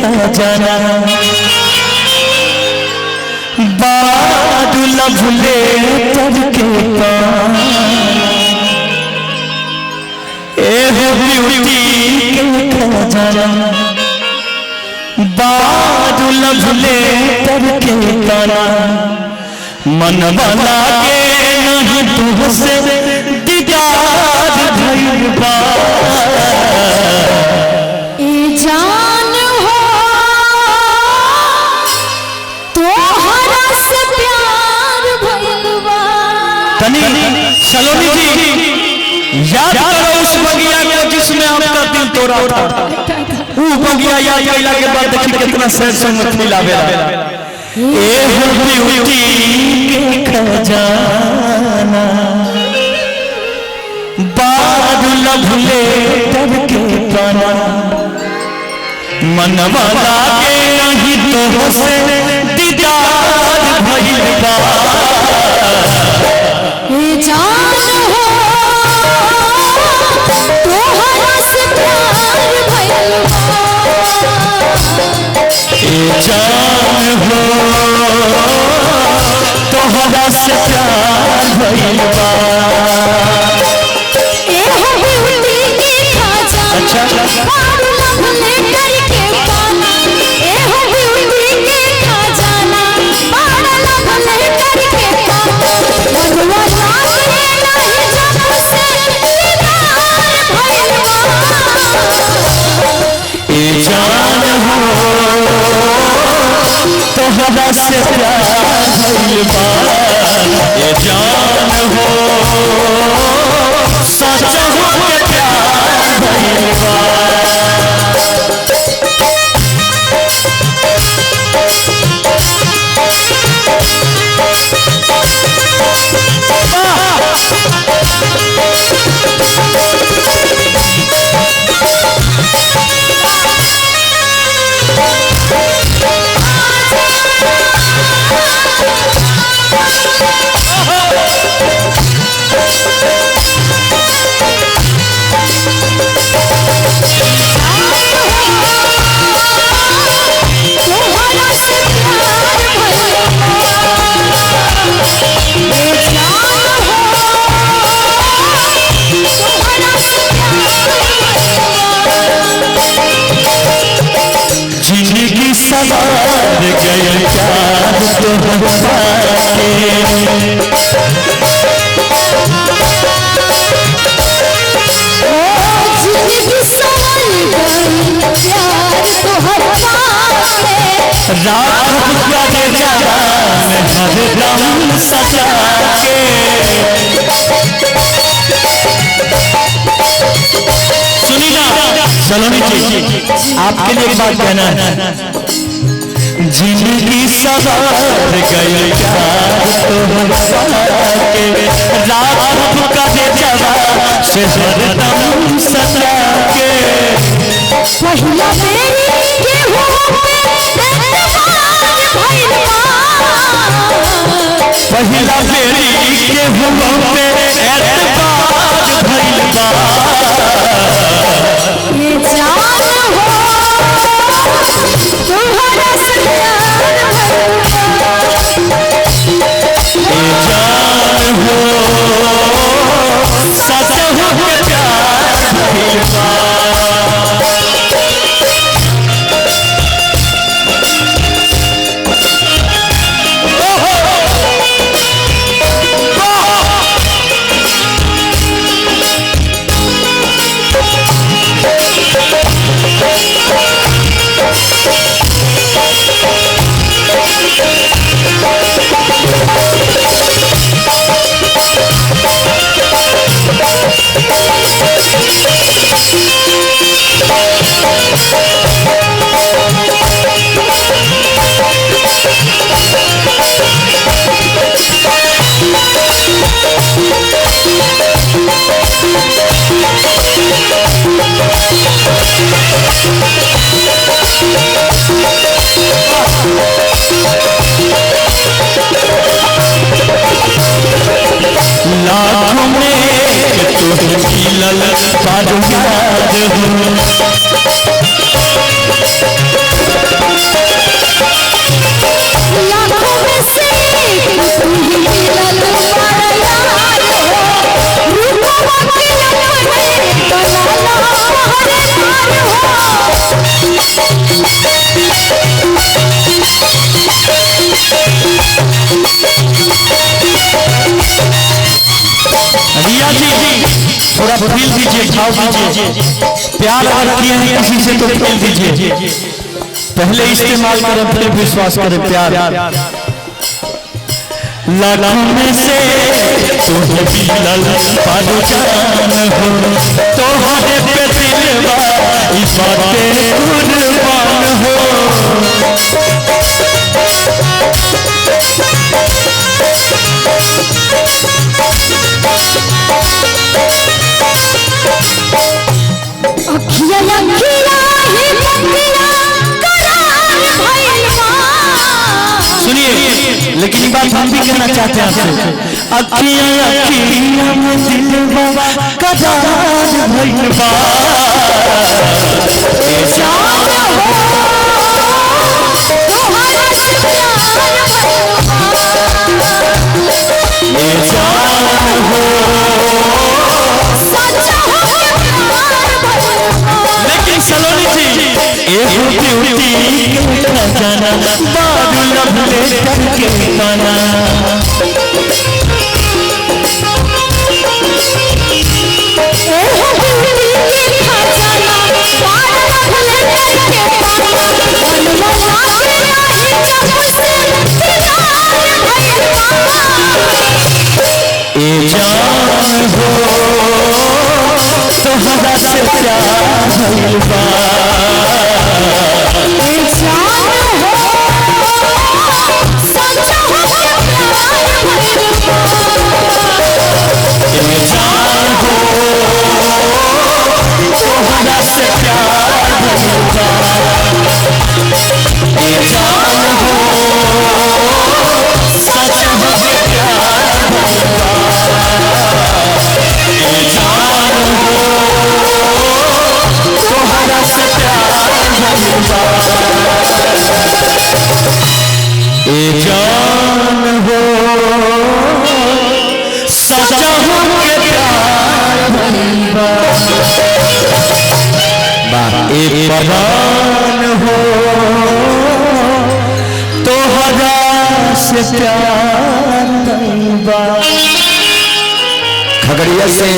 खजाना बादल भूले तब के पास ब्यूटी के खजाना बादल भूले तब के पाना मन बना के नहीं तुझसे दीदार भइल बा जान हो तोहरा से प्यार भइल बा। तनी सलोनी जी याद करो उस बगिया को जिसमें आपका दिल तोड़ा था। वो बगिया याद कैला के बाद देखी कितना सैड सॉन्ग मिलावे ब्यूटी के खजाना बादल भूले तब के पाना मन वाला के नहीं तो से दीदार भइल बा जान हो तोहरा से प्यार भइल बा। जान हो तोहरा से प्यार भइल बा ब्यूटी के खजाना बादल भूले करके पाना ब्यूटी के खजाना बादल भूले करके पाना मनवा लागे नहीं जब से दीदार भइल बा। जान हो तोहरा से प्यार भइल बा जान हो सच्चा हो के प्यार भइल बा जिंदगी सवार गए प्यार तोहरा के जिंदगी संवर गई प्यार तोहरा के रात प्यारे जान हरदम सजा के सुनी ना सलोनी जी आपके लिए एक बात कहना है जिंदगी सवार गई प्यार तोहरा के रात प्यारे जान से हरदम सजा के पहिला बेरी के हो पे एतबार भइल बा। पहिला बेरी के हो पे एतबार भइल बा जान हो तोहरा से प्यार भइल बा। जान हो सच हो के प्यार भइल बा से भाव दीजिए, प्यार अगर किए हैं किसी से तो खेल दीजिए, पहले इस्तेमाल करें फिर विश्वास करें। प्यार लाखों में से तुम्हें बिलल पालो जान हो, तोहरे पे दिलवा इस बातें कुर्बान हो। अखिया अखिया ही बंदिया करार भइलवा। सुनिए, लेकिन ये बात हम भी कहना चाहते हैं आपसे। अखिया अखिया में दिलवा करार भइलवा, जान हो तुम्हारा से प्यार भइलवा। जान हो सच्चा हो प्यार भइलवा। लेकिन सलोनी जी जाना बादल भले करके पाना, जान हो तोहरा से प्यार भइलवा। जान हो सच्चा हो के प्यार भइलवा। एक परान हो तोहरा से प्यार भइलवा। खगड़िया से